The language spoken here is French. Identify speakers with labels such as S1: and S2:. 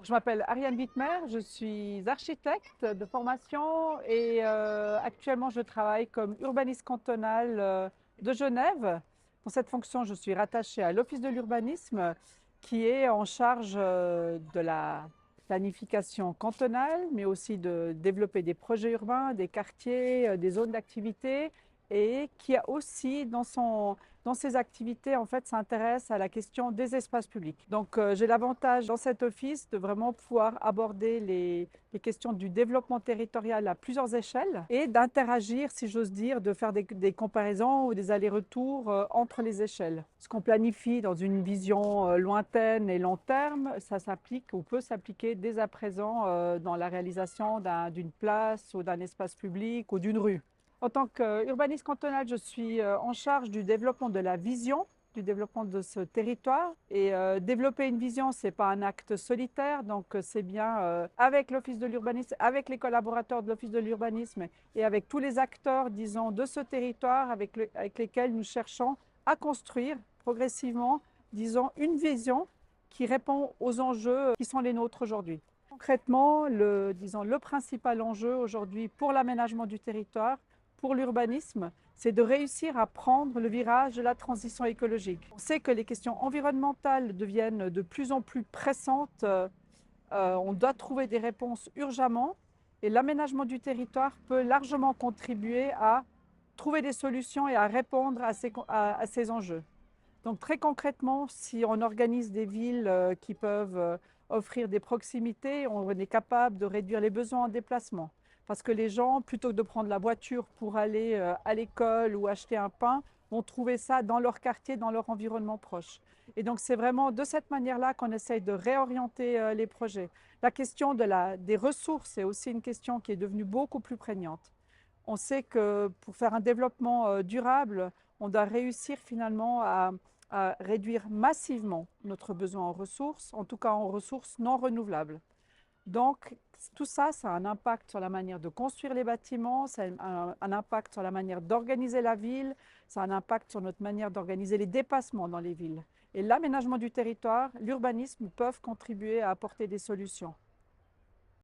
S1: Je m'appelle Ariane Wittmer, je suis architecte de formation et actuellement je travaille comme urbaniste cantonal de Genève. Pour cette fonction, je suis rattachée à l'Office de l'urbanisme qui est en charge de la planification cantonale, mais aussi de développer des projets urbains, des quartiers, des zones d'activité et qui a aussi dans ses activités, en fait, s'intéresse à la question des espaces publics. Donc, j'ai l'avantage dans cet office de vraiment pouvoir aborder les questions du développement territorial à plusieurs échelles et d'interagir, si j'ose dire, de faire des comparaisons ou des allers-retours entre les échelles. Ce qu'on planifie dans une vision lointaine et long terme, ça s'applique ou peut s'appliquer dès à présent dans la réalisation d'une place ou d'un espace public ou d'une rue. En tant qu'urbaniste cantonal, je suis en charge du développement de la vision, du développement de ce territoire. Et développer une vision, ce n'est pas un acte solitaire, donc c'est bien avec l'Office de l'urbanisme, avec les collaborateurs de l'Office de l'urbanisme et avec tous les acteurs, disons, de ce territoire avec lesquels nous cherchons à construire progressivement, disons, une vision qui répond aux enjeux qui sont les nôtres aujourd'hui. Concrètement, disons, le principal enjeu aujourd'hui pour l'aménagement du territoire, pour l'urbanisme, c'est de réussir à prendre le virage de la transition écologique. On sait que les questions environnementales deviennent de plus en plus pressantes. On doit trouver des réponses urgemment et l'aménagement du territoire peut largement contribuer à trouver des solutions et à répondre à ces enjeux. Donc très concrètement, si on organise des villes qui peuvent offrir des proximités, on est capable de réduire les besoins en déplacement. Parce que les gens, plutôt que de prendre la voiture pour aller à l'école ou acheter un pain, vont trouver ça dans leur quartier, dans leur environnement proche. Et donc c'est vraiment de cette manière-là qu'on essaye de réorienter les projets. La question des ressources est aussi une question qui est devenue beaucoup plus prégnante. On sait que pour faire un développement durable, on doit réussir finalement à réduire massivement notre besoin en ressources, en tout cas en ressources non renouvelables. Donc, tout ça, ça a un impact sur la manière de construire les bâtiments, ça a un impact sur la manière d'organiser la ville, ça a un impact sur notre manière d'organiser les dépassements dans les villes. Et l'aménagement du territoire, l'urbanisme peuvent contribuer à apporter des solutions.